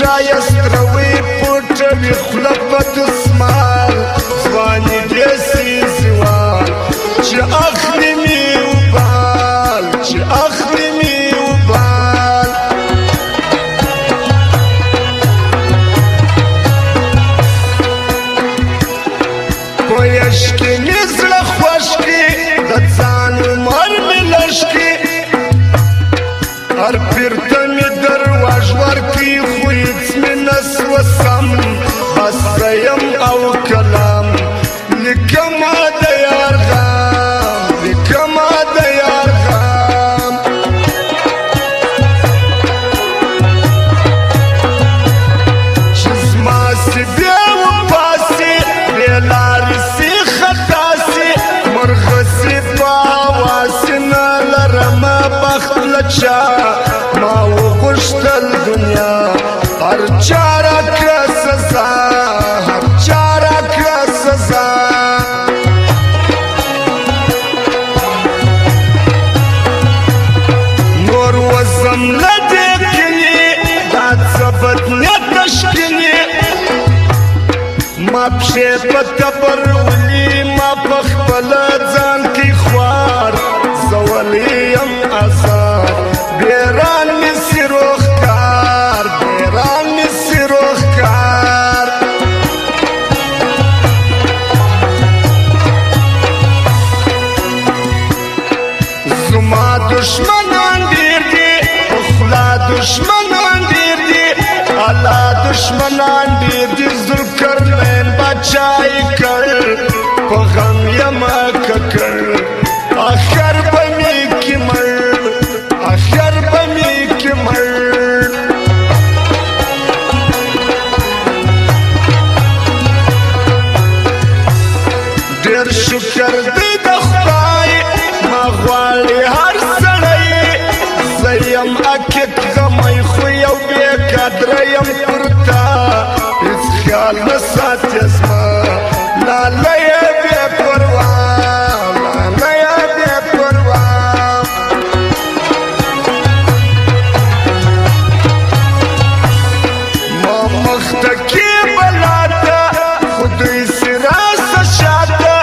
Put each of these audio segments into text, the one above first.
شایست روی پټوي خوله په دسمال ځواني داسې زوال چې اخلي مې وبال چې اخلي مې وبال په یش کې مې زړه خوښ کړي د ځان عمر مې لږ کړي هر پیر ته مې درواژ ورکړي خو هېڅ مې نسوه سم بس زه یم او کلام لیکمه د یار غم لیکمه د یار غم چې زما سي بیا وپاسي بې لارې سي خطا سي مرغه سي په هواسي نه لرمه بخت له چا ما وغوښتل دنیا هر چا راکړه سزا هر چا راکړه سزا نور وزم له دې کلي دا څه بد نیته شکلي ما پښې په تبر ولي ما په خپله ځان کې خوار زولی یم ازار بیران می سی روخکار بیران می سی روخکار زما دشمنان دیر دی اخلا دشمنان دیر دی اللہ دشمنان دیر دی ذوالقرنین بچائی کر پا غم یم ککر آخر بمی کی مر آخر بمی کی مر ډېر شکر دی د خدای ما غواړي هر سړی زه یم عقیق غمی خو یو بې قدره یم پر تا هېڅ خیال نه ساتې زما لاله یې بې پروا لاله یې بې پروا ما مخته کې بلا ته خو دوی سي راسه شاته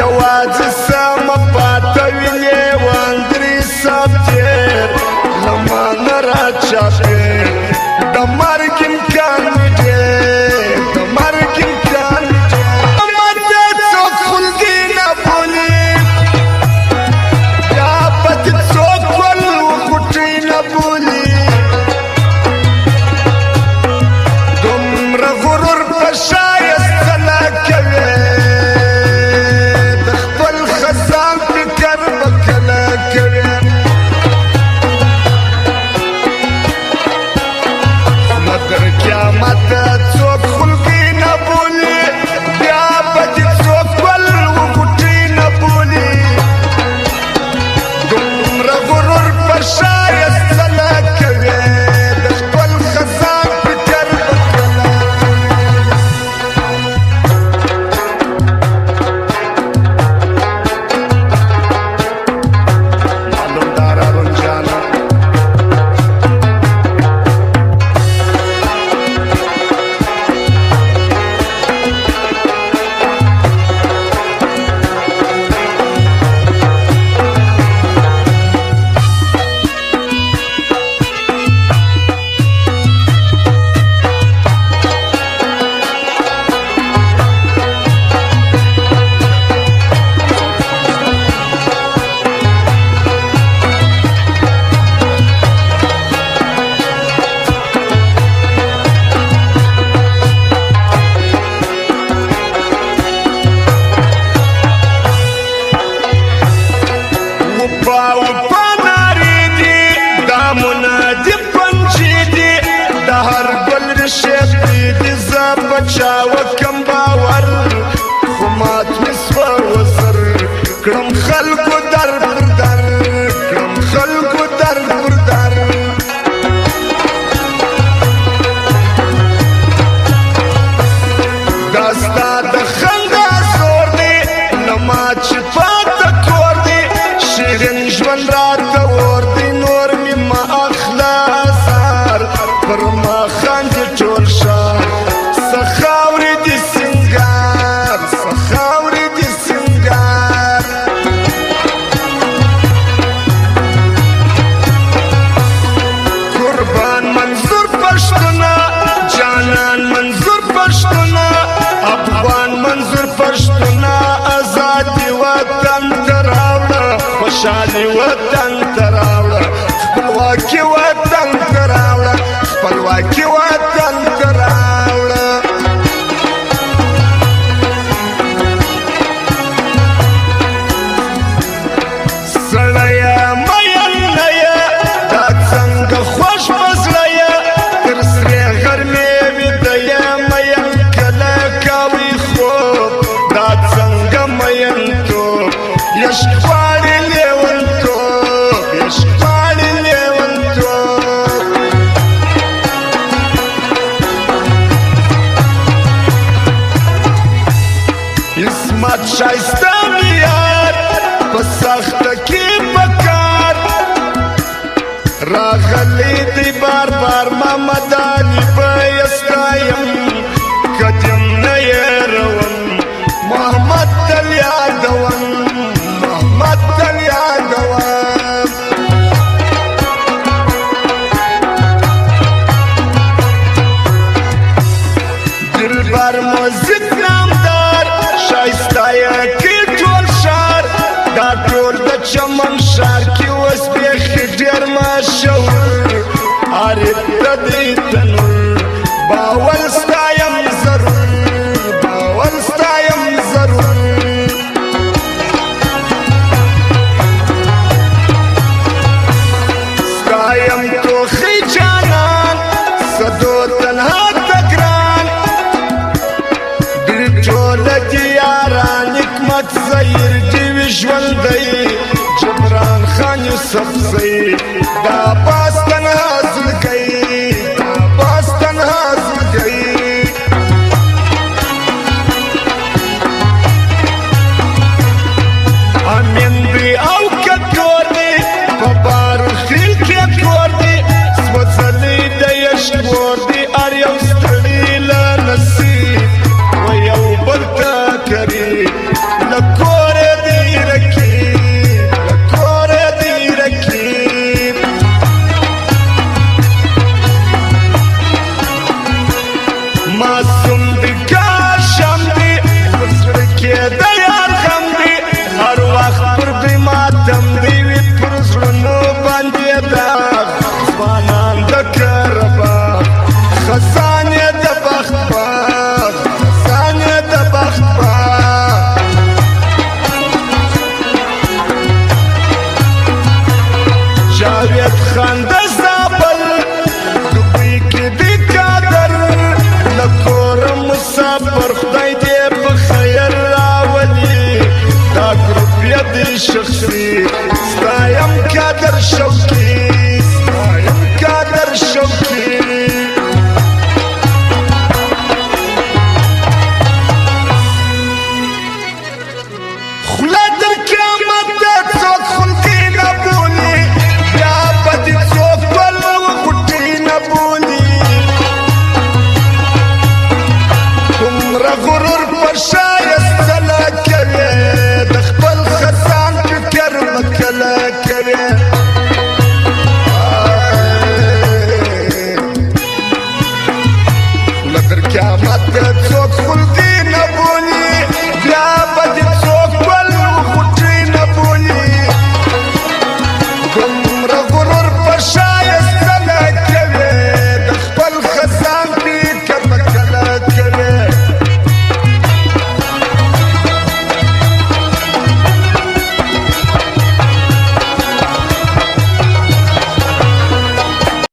یوازې سمه پاته وینې واندرې صاحب تېر له ما نه راچاپېر د مرګ امکان مې ډېر د مرګ امکان وطن ته راوړه خپلواکي وطن ته راوړه خپلواکي وطن ته راوړه سړیه مین نه یې دا څنګه خوښ په زړه یې تر سرې غرمې ویده یې مین کله کوي خوب دا څنګه مینتوب عشق غواړي لیونتوب عشق غواړي لیونتوب عصمت ښایسته معیار په سخته کې په کار راغلی دی بار بار محمد علي به یې ستایم قدم نه هېروم محمد تل یادوم محمد تل یادوم دلبر موزیک نامدار ښایسته یې کړي ټول ښار دا ټول د چمن ښار کې اوس بیخي ډېر مشهور عارف د دې تنور باول ستایم ضرور باول ستایم ضرور ستایم توخی جانان صدو تنها تگران دوی ټول دي یاران حکمت ظهیر دیوي ژوندی جبران خان یوسف زی دا باز تنها زړګی دا باز تنها زړګی امین دی او کټور دی په بارو خیل کې کور دی سوځلی د عشق ور دی هر یو ستړي له نصیب و یو بل ته کري له کوره دی رکیب له کوره دی رکیب معصوم دی کاشم دی په زړه کې د یار غم دی هر وخت پر دوی ماتم دی وي پر زړونو باندې داغ ځوانان د کره باغ خزانې د بخت باغ خزانې د بخت باغ جاوید خان د زابل دوی کې دی قادر له کوره مسافر خدای دې په خیر راولي دا ګروپ یې دی شخصي ستایم قادر شوقي ستایم قادر شوقي خوله تر قیامت ده څوک خلقي نه بولي بیا به دې څوک بل غوټې نه بولي دومره غرور په ښایست څله کوې د خپل خزان فکر مه کله